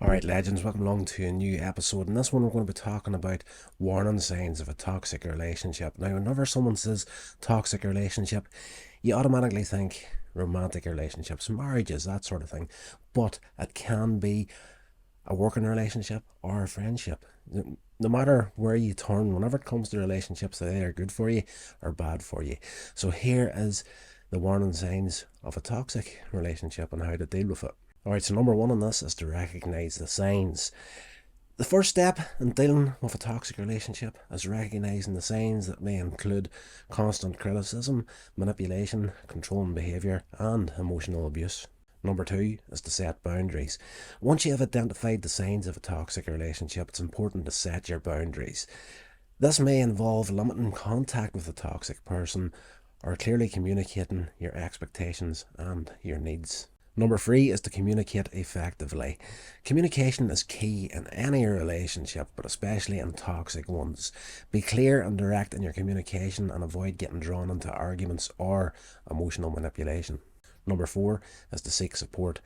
Alright, legends, welcome along to a new episode. In this one, we're going to be talking about warning signs of a toxic relationship. Now, whenever someone says toxic relationship, you automatically think romantic relationships, marriages, that sort of thing. But it can be a working relationship or a friendship. No matter where you turn, whenever it comes to relationships, they are good for you or bad for you. So here is the warning signs of a toxic relationship and how to deal with it. Alright, so number one on this is to recognise the signs. The first step in dealing with a toxic relationship is recognising the signs that may include constant criticism, manipulation, controlling behaviour, and emotional abuse. Number two is to set boundaries. Once you have identified the signs of a toxic relationship, it's important to set your boundaries. This may involve limiting contact with the toxic person or clearly communicating your expectations and your needs. Number three is to communicate effectively. Communication is key in any relationship, but especially in toxic ones. Be clear and direct in your communication and avoid getting drawn into arguments or emotional manipulation. Number four is to seek support.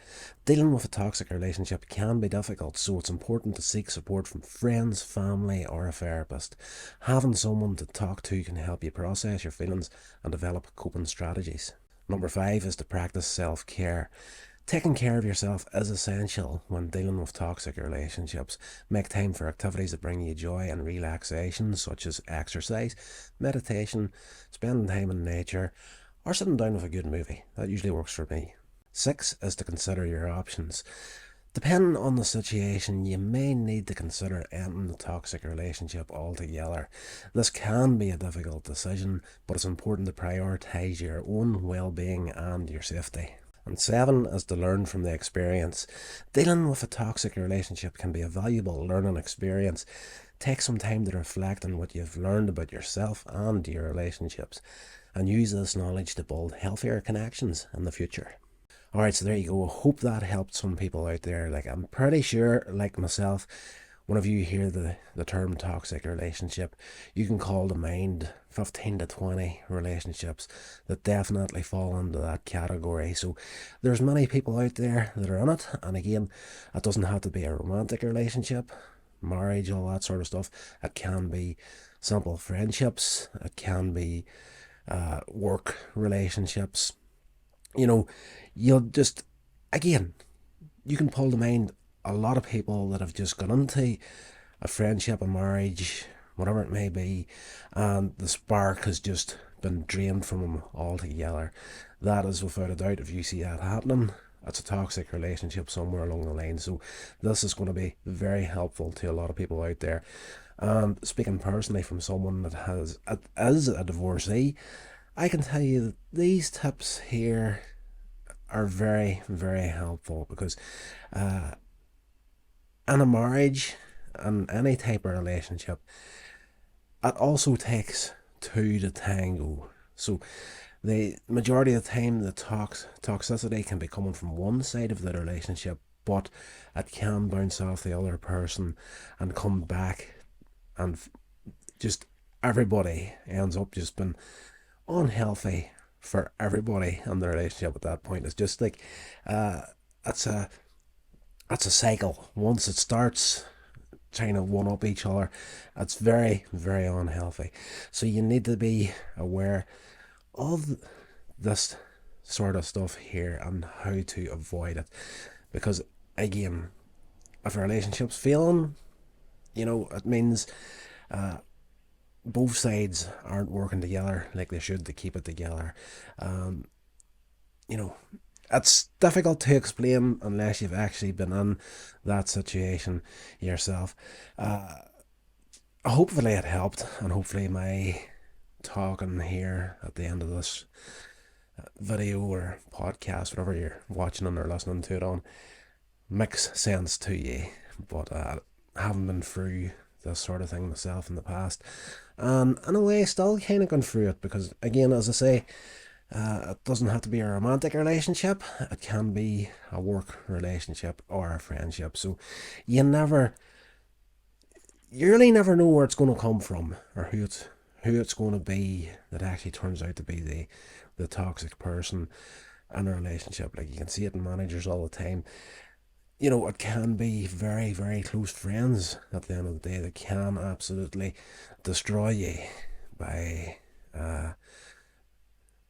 Dealing with a toxic relationship can be difficult, so it's important to seek support from friends, family, or a therapist. Having someone to talk to can help you process your feelings and develop coping strategies. Number five is to practice self-care. Taking care of yourself is essential when dealing with toxic relationships. Make time for activities that bring you joy and relaxation, such as exercise, meditation, spending time in nature, or sitting down with a good movie. That usually works for me. Six is to consider your options. Depending on the situation, you may need to consider ending the toxic relationship altogether. This can be a difficult decision, but it's important to prioritise your own well-being and your safety. And seven is to learn from the experience. Dealing with a toxic relationship can be a valuable learning experience. Take some time to reflect on what you've learned about yourself and your relationships, and use this knowledge to build healthier connections in the future. Alright, so there you go. I hope that helped some people out there. I'm pretty sure, like myself, whenever you hear the term toxic relationship, you can call to mind 15 to 20 relationships that definitely fall into that category. So there's many people out there that are in it, and again, it doesn't have to be a romantic relationship, marriage, all that sort of stuff. It can be simple friendships, it can be work relationships. You'll just, again, you can pull to mind a lot of people that have just gone into a friendship, a marriage, whatever it may be, and the spark has just been drained from them altogether. That is without a doubt, if you see that happening, it's a toxic relationship somewhere along the line. So this is going to be very helpful to a lot of people out there. And speaking personally from someone that is a divorcee, I can tell you that these tips here are very, very helpful, because in a marriage and any type of relationship, it also takes two to tango. So the majority of the time, the toxicity can be coming from one side of the relationship, but it can bounce off the other person and come back, and just everybody ends up just being unhealthy for everybody in the relationship at that point. It's just like it's a cycle. Once it starts trying to one up each other, it's very, very unhealthy. So you need to be aware of this sort of stuff here and how to avoid it, because again, if a relationship's failing, it means both sides aren't working together like they should to keep it together. It's difficult to explain unless you've actually been in that situation yourself. Hopefully it helped, and hopefully my talking here at the end of this video or podcast, whatever you're watching or listening to it on, makes sense to you. But I haven't been through this sort of thing myself in the past, and in a way still kind of going through it, because again, as I say, it doesn't have to be a romantic relationship. It can be a work relationship or a friendship. So you really never know where it's going to come from, or who it's going to be that actually turns out to be the toxic person in a relationship. Like, you can see it in managers all the time. you know, it can be very, very close friends at the end of the day that can absolutely destroy you by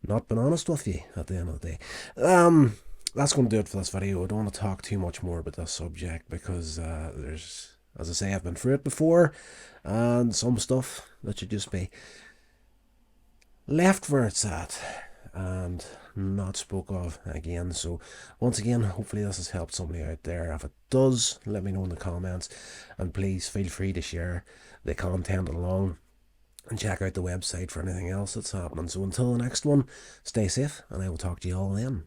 not being honest with you at the end of the day. That's going to do it for this video. I don't want to talk too much more about this subject because there's, as I say, I've been through it before, and some stuff that should just be left where it's at and not spoke of again. So once again, hopefully this has helped somebody out there. If it does, let me know in the comments, and please feel free to share the content along and check out the website for anything else that's happening. So until the next one, stay safe, and I will talk to you all then.